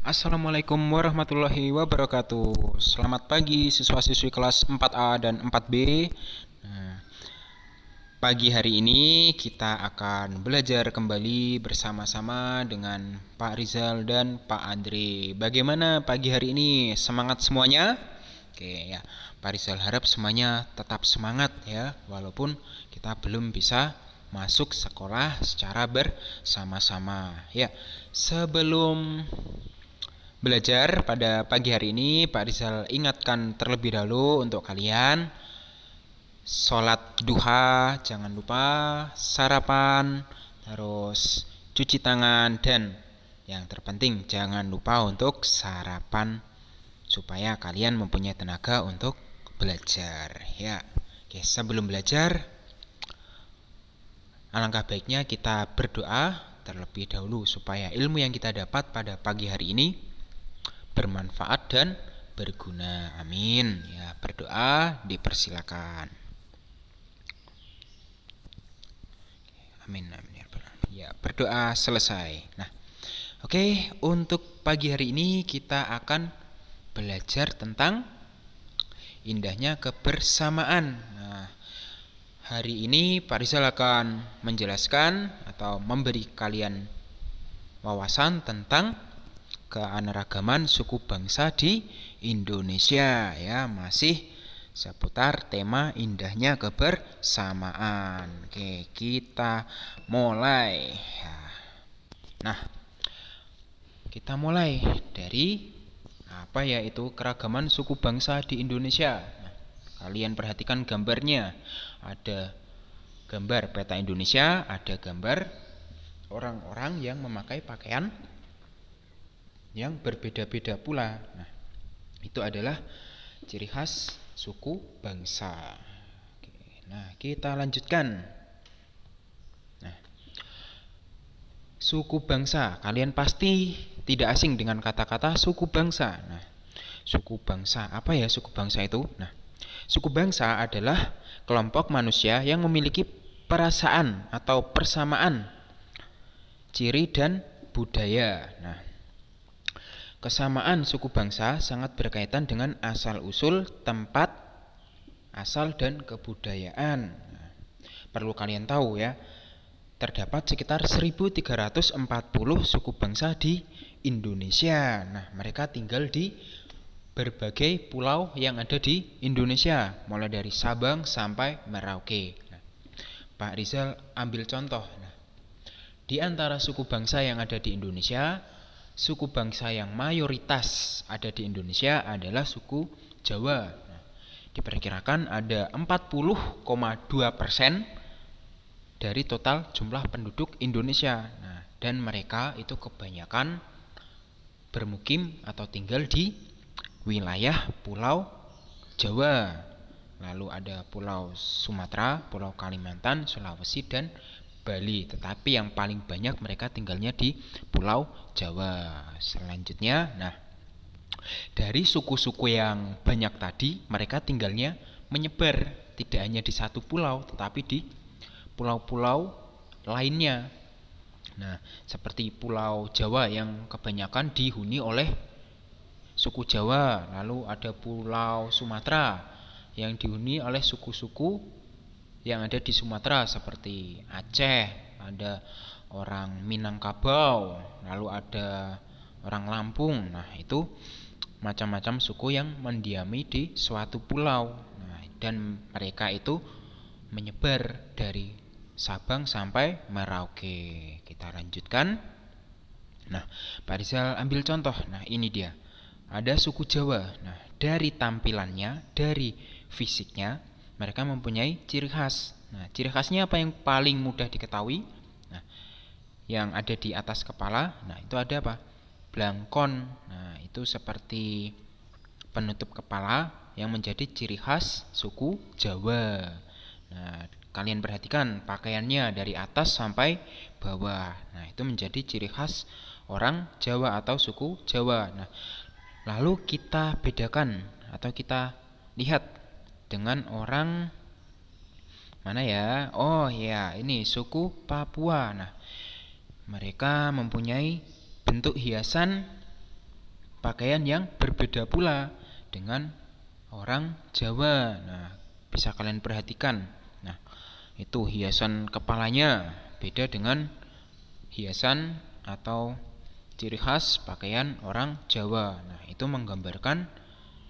Assalamualaikum warahmatullahi wabarakatuh. Selamat pagi siswa-siswi kelas 4A dan 4B. Nah, pagi hari ini kita akan belajar kembali bersama-sama dengan Pak Rizal dan Pak Andre. Bagaimana pagi hari ini? Semangat semuanya? Oke ya, Pak Rizal harap semuanya tetap semangat ya, walaupun kita belum bisa masuk sekolah secara bersama-sama ya. Sebelum belajar pada pagi hari ini, Pak Rizal ingatkan terlebih dahulu untuk kalian, sholat duha jangan lupa, sarapan, terus cuci tangan, dan yang terpenting jangan lupa untuk sarapan supaya kalian mempunyai tenaga untuk belajar ya. Oke, sebelum belajar alangkah baiknya kita berdoa terlebih dahulu supaya ilmu yang kita dapat pada pagi hari ini bermanfaat dan berguna. Amin. Ya, berdoa dipersilakan. Amin. Amin. Ya, berdoa selesai. Nah, oke, untuk pagi hari ini kita akan belajar tentang indahnya kebersamaan. Nah, hari ini Pak Rizal akan menjelaskan atau memberi kalian wawasan tentang keanekaragaman suku bangsa di Indonesia ya, masih seputar tema indahnya kebersamaan. Oke, kita mulai. Nah, kita mulai dari apa ya itu keragaman suku bangsa di Indonesia. Nah, kalian perhatikan gambarnya. Ada gambar peta Indonesia, ada gambar orang-orang yang memakai pakaian yang berbeda-beda pula. Nah, itu adalah ciri khas suku bangsa. Oke, nah, kita lanjutkan. Nah, suku bangsa, kalian pasti tidak asing dengan kata-kata suku bangsa. Nah, suku bangsa, apa ya suku bangsa itu? Nah, suku bangsa adalah kelompok manusia yang memiliki perasaan atau persamaan ciri dan budaya. Nah, kesamaan suku bangsa sangat berkaitan dengan asal-usul, tempat, asal, dan kebudayaan. Nah, perlu kalian tahu ya, terdapat sekitar 1340 suku bangsa di Indonesia. Nah, mereka tinggal di berbagai pulau yang ada di Indonesia, mulai dari Sabang sampai Merauke. Nah, Pak Rizal ambil contoh. Nah, di antara suku bangsa yang ada di Indonesia, suku bangsa yang mayoritas ada di Indonesia adalah suku Jawa. Nah, diperkirakan ada 40,2% dari total jumlah penduduk Indonesia. Nah, dan mereka itu kebanyakan bermukim atau tinggal di wilayah Pulau Jawa. Lalu ada Pulau Sumatera, Pulau Kalimantan, Sulawesi, dan Bali. Tetapi yang paling banyak mereka tinggalnya di Pulau Jawa. Selanjutnya, nah, dari suku-suku yang banyak tadi, mereka tinggalnya menyebar, tidak hanya di satu pulau, tetapi di pulau-pulau lainnya. Nah, seperti Pulau Jawa yang kebanyakan dihuni oleh suku Jawa. Lalu ada Pulau Sumatera yang dihuni oleh suku-suku yang ada di Sumatera seperti Aceh, ada orang Minangkabau, lalu ada orang Lampung. Nah, itu macam-macam suku yang mendiami di suatu pulau. Nah, dan mereka itu menyebar dari Sabang sampai Merauke. Kita lanjutkan. Nah, Pak Rizal ambil contoh. Nah, ini dia. Ada suku Jawa. Nah, dari tampilannya, dari fisiknya, mereka mempunyai ciri khas. Nah, ciri khasnya apa yang paling mudah diketahui? Nah, yang ada di atas kepala, nah itu ada apa? Blangkon. Nah, itu seperti penutup kepala yang menjadi ciri khas suku Jawa. Nah, kalian perhatikan pakaiannya dari atas sampai bawah. Nah, itu menjadi ciri khas orang Jawa atau suku Jawa. Nah, lalu kita bedakan atau kita lihat dengan orang mana ya? Oh ya, ini suku Papua. Nah, mereka mempunyai bentuk hiasan pakaian yang berbeda pula dengan orang Jawa. Nah, bisa kalian perhatikan. Nah, itu hiasan kepalanya beda dengan hiasan atau ciri khas pakaian orang Jawa. Nah, itu menggambarkan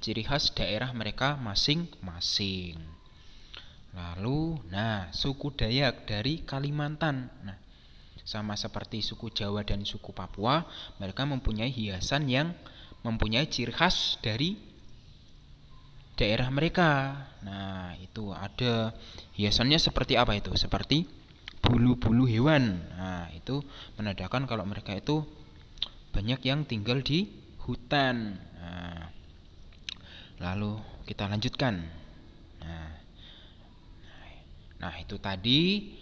ciri khas daerah mereka masing-masing. Lalu, suku Dayak dari Kalimantan. Nah, sama seperti suku Jawa dan suku Papua, mereka mempunyai hiasan yang mempunyai ciri khas dari daerah mereka. Nah, itu ada hiasannya seperti apa itu? Seperti bulu-bulu hewan. Nah, itu menandakan kalau mereka itu banyak yang tinggal di hutan. Lalu kita lanjutkan. Nah, itu tadi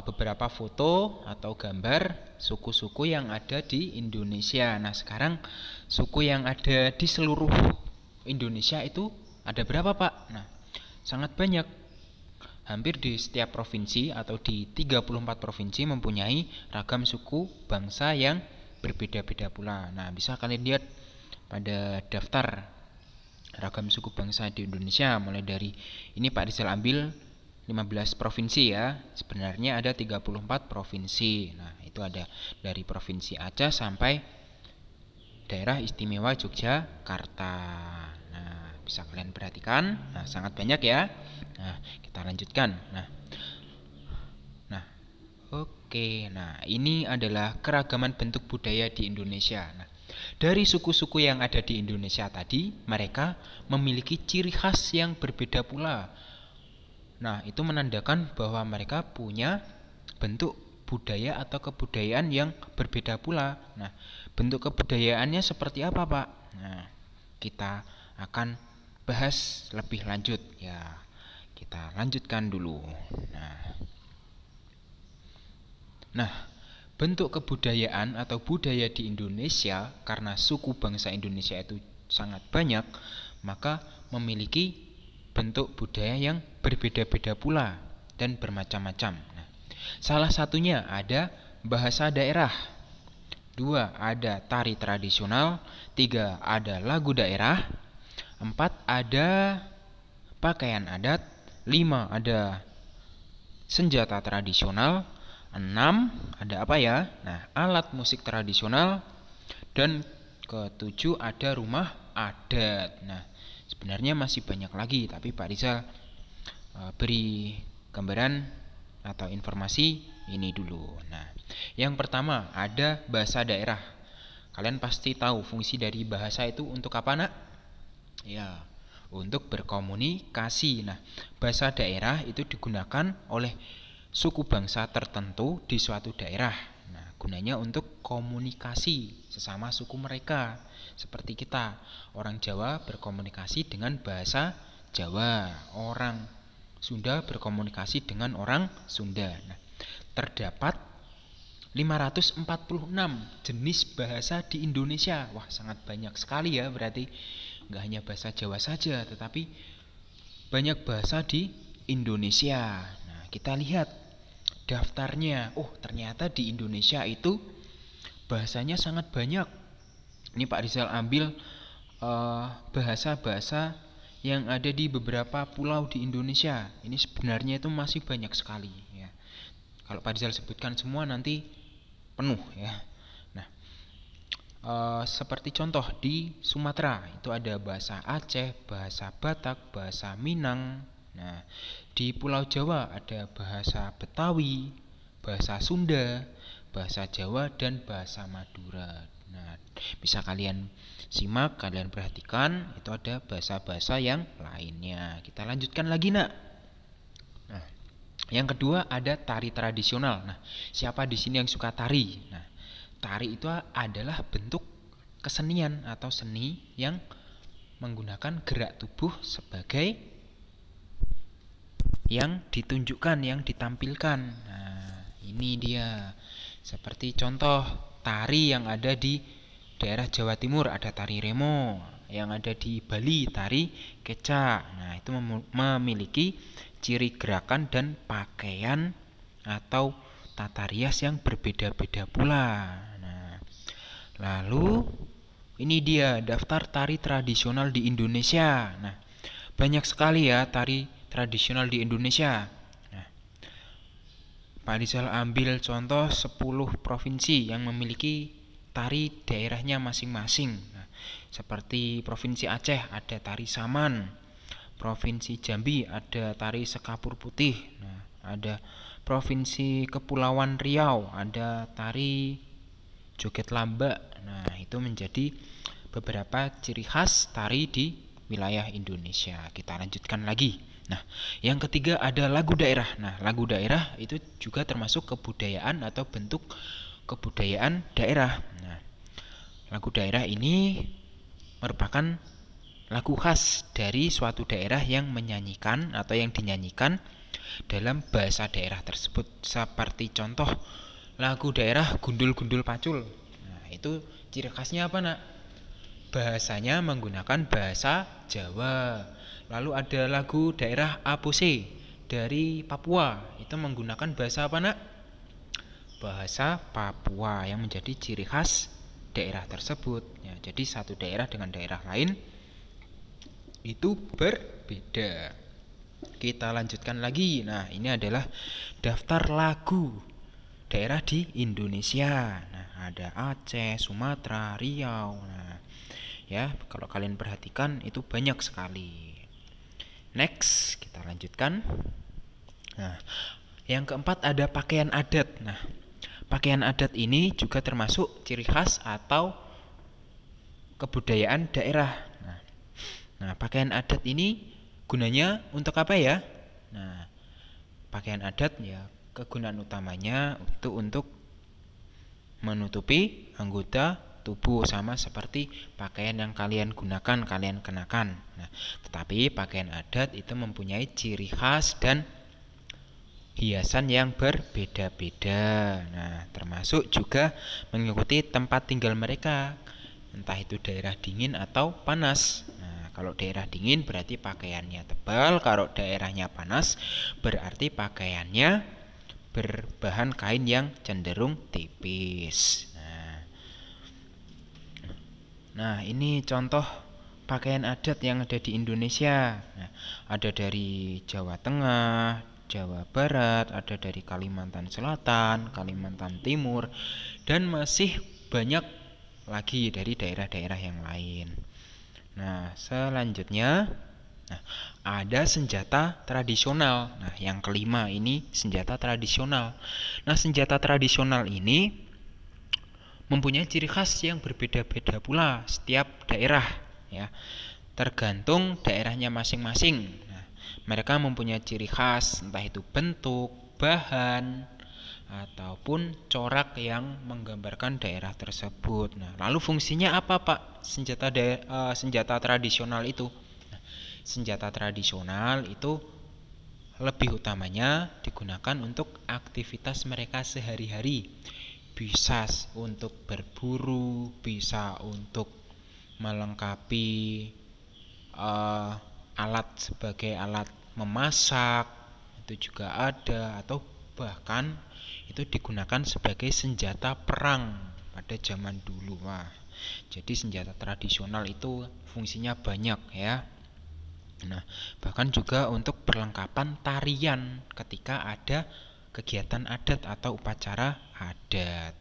beberapa foto atau gambar suku-suku yang ada di Indonesia. Nah, sekarang suku yang ada di seluruh Indonesia itu ada berapa, Pak? Nah, sangat banyak. Hampir di setiap provinsi atau di 34 provinsi mempunyai ragam suku bangsa yang berbeda-beda pula. Nah, bisa kalian lihat pada daftar ragam suku bangsa di Indonesia. Mulai dari ini Pak Rizal ambil 15 provinsi ya. Sebenarnya ada 34 provinsi. Nah, itu ada dari Provinsi Aceh sampai Daerah Istimewa Yogyakarta. Nah, bisa kalian perhatikan. Nah, sangat banyak ya. Nah, kita lanjutkan. Oke. Nah, ini adalah keragaman bentuk budaya di Indonesia. Nah, dari suku-suku yang ada di Indonesia tadi, mereka memiliki ciri khas yang berbeda pula. Nah, itu menandakan bahwa mereka punya bentuk budaya atau kebudayaan yang berbeda pula. Nah, bentuk kebudayaannya seperti apa, Pak? Nah, kita akan bahas lebih lanjut ya. Kita lanjutkan dulu. Nah, bentuk kebudayaan atau budaya di Indonesia karena suku bangsa Indonesia itu sangat banyak, maka memiliki bentuk budaya yang berbeda-beda pula dan bermacam-macam. Nah, salah satunya ada bahasa daerah. 2. Ada tari tradisional. 3. Ada lagu daerah. 4. Ada pakaian adat. 5. Ada senjata tradisional. 6. Ada apa ya? Nah, alat musik tradisional. Dan ke-7 ada rumah adat. Nah, sebenarnya masih banyak lagi, tapi Pak Rizal beri gambaran atau informasi ini dulu. Nah, yang pertama ada bahasa daerah. Kalian pasti tahu fungsi dari bahasa itu untuk apa, Nak? Ya, untuk berkomunikasi. Nah, bahasa daerah itu digunakan oleh suku bangsa tertentu di suatu daerah. Nah, gunanya untuk komunikasi sesama suku mereka. Seperti kita, orang Jawa berkomunikasi dengan bahasa Jawa, orang Sunda berkomunikasi dengan orang Sunda. Nah, terdapat 546 jenis bahasa di Indonesia. Wah, sangat banyak sekali ya, berarti nggak hanya bahasa Jawa saja, tetapi banyak bahasa di Indonesia. Nah, kita lihat daftarnya. Oh, ternyata di Indonesia itu bahasanya sangat banyak. Ini Pak Rizal ambil bahasa-bahasa yang ada di beberapa pulau di Indonesia. Ini sebenarnya itu masih banyak sekali ya. Kalau Pak Rizal sebutkan semua nanti penuh ya. Nah, seperti contoh di Sumatera itu ada bahasa Aceh, bahasa Batak, bahasa Minang. Nah, di Pulau Jawa ada bahasa Betawi, bahasa Sunda, bahasa Jawa, dan bahasa Madura. Nah, bisa kalian simak, kalian perhatikan, itu ada bahasa-bahasa yang lainnya. Kita lanjutkan lagi, Nak. Nah, yang kedua ada tari tradisional. Nah, siapa di sini yang suka tari? Nah, tari itu adalah bentuk kesenian atau seni yang menggunakan gerak tubuh sebagai yang ditunjukkan, yang ditampilkan. Nah, ini dia. Seperti contoh tari yang ada di daerah Jawa Timur ada tari remo, yang ada di Bali tari kecak. Nah, itu memiliki ciri gerakan dan pakaian atau tata rias yang berbeda-beda pula. Nah, lalu ini dia daftar tari tradisional di Indonesia. Nah, banyak sekali ya tari tradisional di Indonesia. Nah, Pak Rizal ambil contoh 10 provinsi yang memiliki tari daerahnya masing-masing. Nah, seperti Provinsi Aceh ada tari Saman, Provinsi Jambi ada tari Sekapur Putih. Nah, ada Provinsi Kepulauan Riau ada tari Joget Lamba. Nah, itu menjadi beberapa ciri khas tari di wilayah Indonesia. Kita lanjutkan lagi. Nah, yang ketiga ada lagu daerah. Nah, lagu daerah itu juga termasuk kebudayaan atau bentuk kebudayaan daerah. Nah, lagu daerah ini merupakan lagu khas dari suatu daerah yang menyanyikan atau yang dinyanyikan dalam bahasa daerah tersebut. Seperti contoh lagu daerah Gundul-Gundul Pacul. Nah, itu ciri khasnya apa, Nak? Bahasanya menggunakan bahasa Jawa. Lalu ada lagu daerah Apose dari Papua. Itu menggunakan bahasa apa, Nak? Bahasa Papua yang menjadi ciri khas daerah tersebut. Ya, jadi satu daerah dengan daerah lain itu berbeda. Kita lanjutkan lagi. Nah, ini adalah daftar lagu daerah di Indonesia. Nah, ada Aceh, Sumatera, Riau. Nah, ya, kalau kalian perhatikan itu banyak sekali. Next, kita lanjutkan. Nah, yang keempat ada pakaian adat. Nah, pakaian adat ini juga termasuk ciri khas atau kebudayaan daerah. Nah, pakaian adat ini gunanya untuk apa ya? Nah, pakaian adat ya kegunaan utamanya itu untuk menutupi anggota tubuh, sama seperti pakaian yang kalian gunakan, kalian kenakan. Nah, tetapi pakaian adat itu mempunyai ciri khas dan hiasan yang berbeda-beda. Nah, termasuk juga mengikuti tempat tinggal mereka, entah itu daerah dingin atau panas. Nah, kalau daerah dingin berarti pakaiannya tebal, kalau daerahnya panas berarti pakaiannya berbahan kain yang cenderung tipis. Nah, ini contoh pakaian adat yang ada di Indonesia. Nah, ada dari Jawa Tengah, Jawa Barat, ada dari Kalimantan Selatan, Kalimantan Timur, dan masih banyak lagi dari daerah-daerah yang lain. Nah, selanjutnya ada senjata tradisional. Nah, yang kelima ini senjata tradisional. Nah, senjata tradisional ini mempunyai ciri khas yang berbeda-beda pula setiap daerah, ya. Tergantung daerahnya masing-masing. Nah, mereka mempunyai ciri khas, entah itu bentuk, bahan, ataupun corak yang menggambarkan daerah tersebut. Nah, lalu fungsinya apa, Pak? Senjata tradisional itu. Nah, senjata tradisional itu lebih utamanya digunakan untuk aktivitas mereka sehari-hari. Bisa untuk berburu, bisa untuk melengkapi alat sebagai alat memasak, itu juga ada, atau bahkan itu digunakan sebagai senjata perang pada zaman dulu. Wah, jadi senjata tradisional itu fungsinya banyak ya. Nah, bahkan juga untuk perlengkapan tarian ketika ada kegiatan adat atau upacara adat.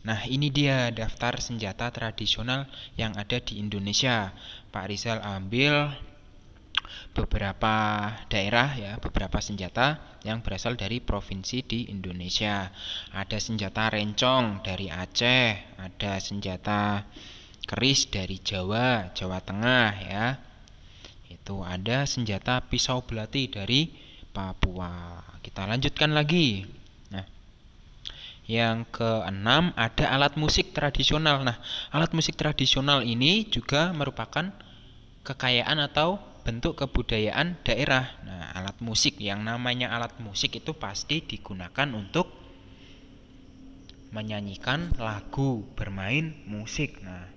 Nah, ini dia daftar senjata tradisional yang ada di Indonesia. Pak Rizal ambil beberapa daerah ya, beberapa senjata yang berasal dari provinsi di Indonesia. Ada senjata rencong dari Aceh, ada senjata keris dari Jawa, Jawa Tengah ya. Itu ada senjata pisau belati dari Papua. Kita lanjutkan lagi. Nah, yang keenam ada alat musik tradisional. Nah, alat musik tradisional ini juga merupakan kekayaan atau bentuk kebudayaan daerah. Nah, alat musik, yang namanya alat musik itu pasti digunakan untuk menyanyikan lagu, bermain musik. Nah,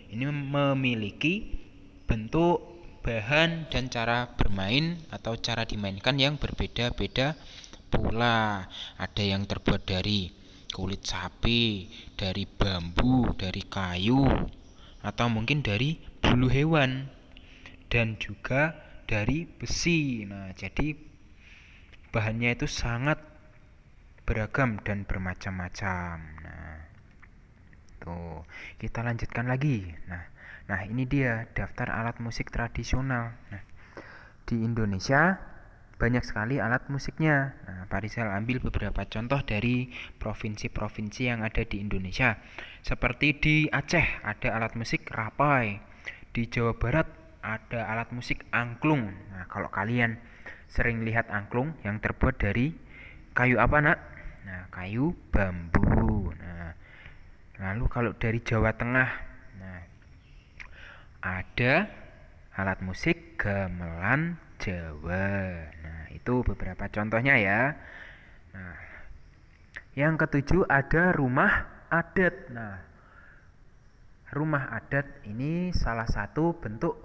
ini memiliki bentuk, bahan, dan cara bermain atau cara dimainkan yang berbeda-beda pula. Ada yang terbuat dari kulit sapi, dari bambu, dari kayu, atau mungkin dari bulu hewan, dan juga dari besi. Nah, jadi bahannya itu sangat beragam dan bermacam-macam. Nah, tuh, kita lanjutkan lagi. Nah, ini dia daftar alat musik tradisional. Nah, di Indonesia banyak sekali alat musiknya. Nah, Pak Rizal ambil beberapa contoh dari provinsi-provinsi yang ada di Indonesia. Seperti di Aceh ada alat musik rapai. Di Jawa Barat ada alat musik angklung. Nah, kalau kalian sering lihat angklung yang terbuat dari kayu apa, Nak? Nah, kayu bambu. Nah, lalu kalau dari Jawa Tengah, nah, ada alat musik gamelan Jawa. Nah, itu beberapa contohnya ya. Nah, yang ketujuh ada rumah adat. Nah, rumah adat ini salah satu bentuk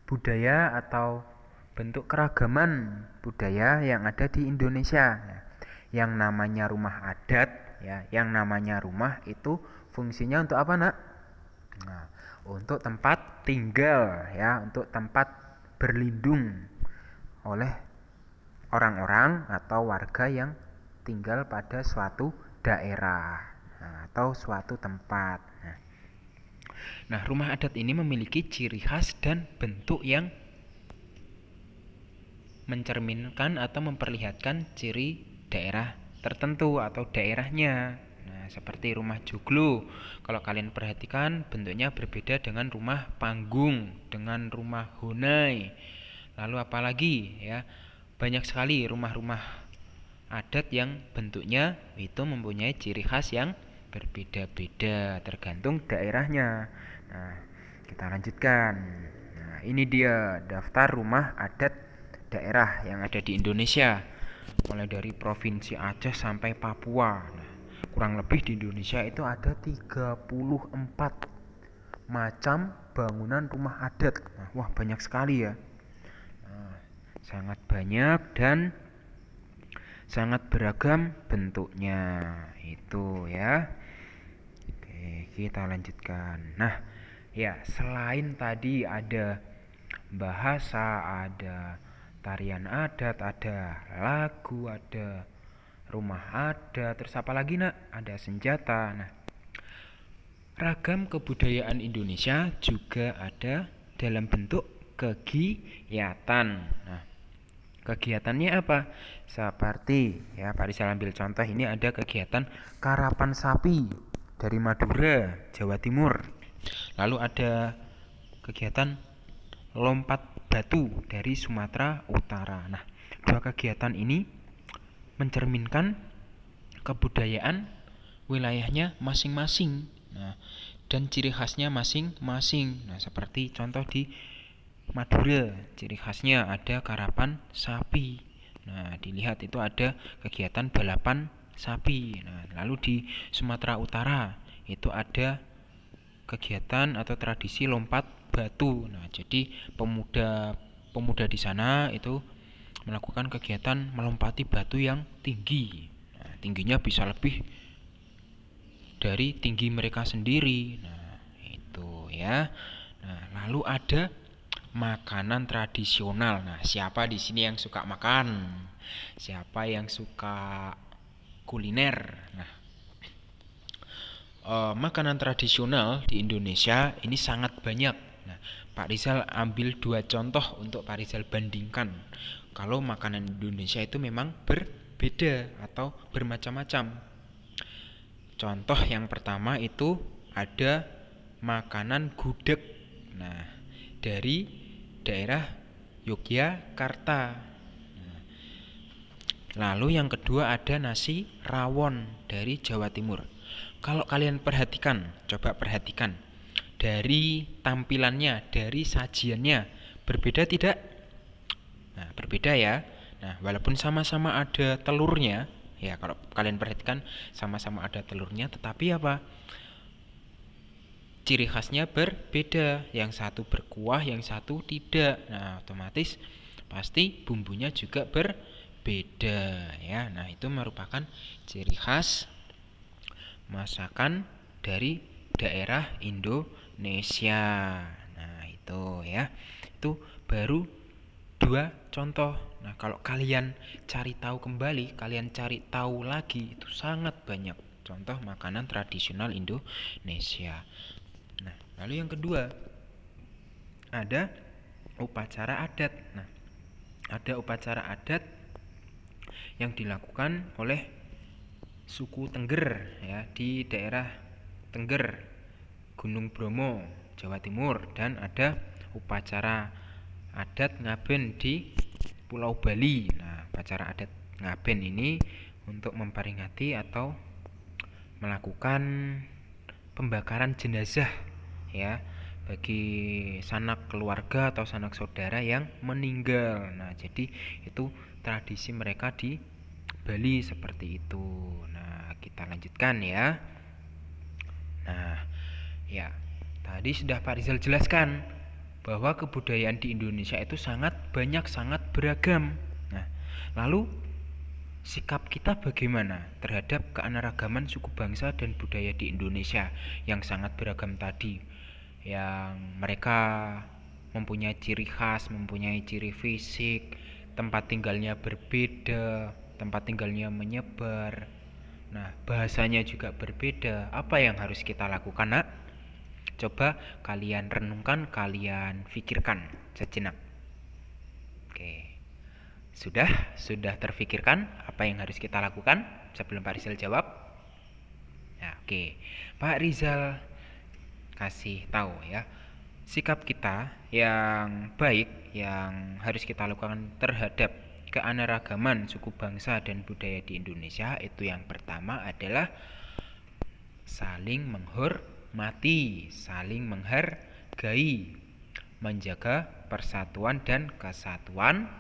budaya atau bentuk keragaman budaya yang ada di Indonesia. Nah, yang namanya rumah adat ya, yang namanya rumah itu fungsinya untuk apa, Nak? Nah, untuk tempat tinggal ya, untuk tempat berlindung oleh orang-orang atau warga yang tinggal pada suatu daerah atau suatu tempat. Nah, rumah adat ini memiliki ciri khas dan bentuk yang mencerminkan atau memperlihatkan ciri daerah tertentu atau daerahnya. Nah, seperti rumah joglo. Kalau kalian perhatikan bentuknya berbeda dengan rumah panggung, dengan rumah honai. Lalu apalagi ya? Banyak sekali rumah-rumah adat yang bentuknya itu mempunyai ciri khas yang berbeda-beda tergantung daerahnya. Nah, kita lanjutkan. Nah, ini dia daftar rumah adat daerah yang ada di Indonesia. Mulai dari provinsi Aceh sampai Papua. Nah, kurang lebih di Indonesia itu ada 34 macam bangunan rumah adat. Nah, wah, banyak sekali ya. Nah, sangat banyak dan sangat beragam bentuknya. Itu ya. Oke, kita lanjutkan. Nah, ya, selain tadi ada bahasa, ada tarian adat, ada lagu, ada rumah adat, terus apa lagi, Nak? Ada senjata. Nah, ragam kebudayaan Indonesia juga ada dalam bentuk kegiatan. Nah, kegiatannya apa? Seperti ya, Pak Rizal ambil contoh ini ada kegiatan karapan sapi dari Madura, Jawa Timur. Lalu ada kegiatan lompat batu dari Sumatera Utara. Nah, dua kegiatan ini mencerminkan kebudayaan wilayahnya masing-masing. Nah, dan ciri khasnya masing-masing. Nah, seperti contoh di Madura, ciri khasnya ada karapan sapi. Nah, dilihat itu ada kegiatan balapan sapi. Nah, lalu di Sumatera Utara itu ada kegiatan atau tradisi lompat batu. Nah, jadi pemuda di sana itu melakukan kegiatan melompati batu yang tinggi. Nah, tingginya bisa lebih dari tinggi mereka sendiri. Nah, itu ya. Nah, lalu ada makanan tradisional. Nah, siapa di sini yang suka makan? Siapa yang suka kuliner? Nah, makanan tradisional di Indonesia ini sangat banyak. Nah, Pak Rizal ambil dua contoh untuk Pak Rizal bandingkan. Kalau makanan Indonesia itu memang berbeda atau bermacam-macam. Contoh yang pertama itu ada makanan gudeg. Nah, dari daerah Yogyakarta. Nah, lalu yang kedua ada nasi rawon dari Jawa Timur. Kalau kalian perhatikan, coba perhatikan dari tampilannya, dari sajiannya, berbeda tidak? Nah, berbeda ya. Nah, walaupun sama-sama ada telurnya, ya kalau kalian perhatikan sama-sama ada telurnya, tetapi apa? Ciri khasnya berbeda. Yang satu berkuah, yang satu tidak. Nah, otomatis pasti bumbunya juga berbeda ya. Nah, itu merupakan ciri khas masakan dari daerah Indonesia. Nah, itu ya. Itu baru 2 contoh. Nah, kalau kalian cari tahu kembali, kalian cari tahu lagi, itu sangat banyak contoh makanan tradisional Indonesia. Nah, lalu yang kedua, ada upacara adat. Nah, ada upacara adat yang dilakukan oleh suku Tengger ya di daerah Tengger, Gunung Bromo, Jawa Timur, dan ada upacara adat Ngaben di Pulau Bali. Nah, upacara adat Ngaben ini untuk memperingati atau melakukan pembakaran jenazah ya bagi sanak keluarga atau sanak saudara yang meninggal. Nah, jadi itu tradisi mereka di Bali seperti itu. Nah, kita lanjutkan ya. Nah, ya, tadi sudah Pak Rizal jelaskan bahwa kebudayaan di Indonesia itu sangat banyak, sangat beragam. Nah, lalu sikap kita bagaimana terhadap keanekaragaman suku bangsa dan budaya di Indonesia yang sangat beragam tadi, yang mereka mempunyai ciri khas, mempunyai ciri fisik, tempat tinggalnya berbeda, tempat tinggalnya menyebar. Nah, bahasanya juga berbeda. Apa yang harus kita lakukan, Nak? Coba kalian renungkan, kalian pikirkan sejenak. Oke. Sudah terfikirkan apa yang harus kita lakukan sebelum Pak Rizal jawab? Nah, oke. Pak Rizal kasih tahu ya. Sikap kita yang baik yang harus kita lakukan terhadap keanekaragaman suku bangsa dan budaya di Indonesia itu yang pertama adalah saling menghormati, saling menghargai, menjaga persatuan dan kesatuan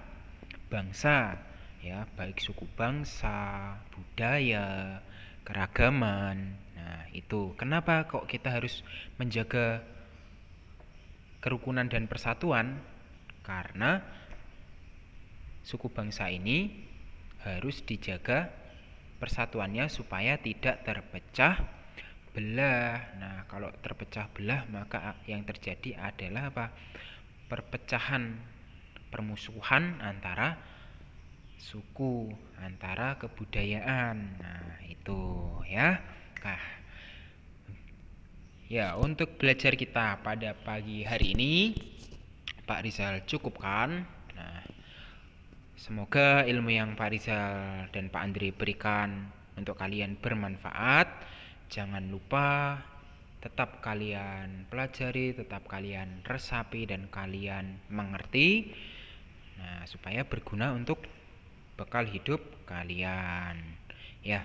bangsa ya, baik suku bangsa, budaya, keragaman. Nah, itu kenapa kok kita harus menjaga kerukunan dan persatuan? Karena suku bangsa ini harus dijaga persatuannya supaya tidak terpecah belah. Nah, kalau terpecah belah maka yang terjadi adalah apa? Perpecahan, permusuhan antara suku, antara kebudayaan. Nah, itu ya. Nah, ya, untuk belajar kita pada pagi hari ini Pak Rizal cukupkan. Nah, semoga ilmu yang Pak Rizal dan Pak Andre berikan untuk kalian bermanfaat. Jangan lupa tetap kalian pelajari, tetap kalian resapi dan kalian mengerti. Nah, supaya berguna untuk bekal hidup kalian. Ya,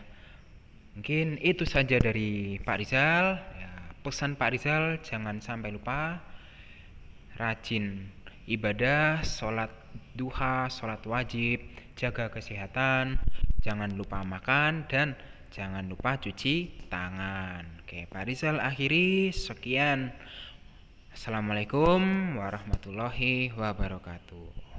mungkin itu saja dari Pak Rizal. Ya, pesan Pak Rizal jangan sampai lupa rajin ibadah, sholat duha, sholat wajib, jaga kesehatan, jangan lupa makan, dan jangan lupa cuci tangan. Oke, Pak Rizal akhiri sekian. Assalamualaikum warahmatullahi wabarakatuh.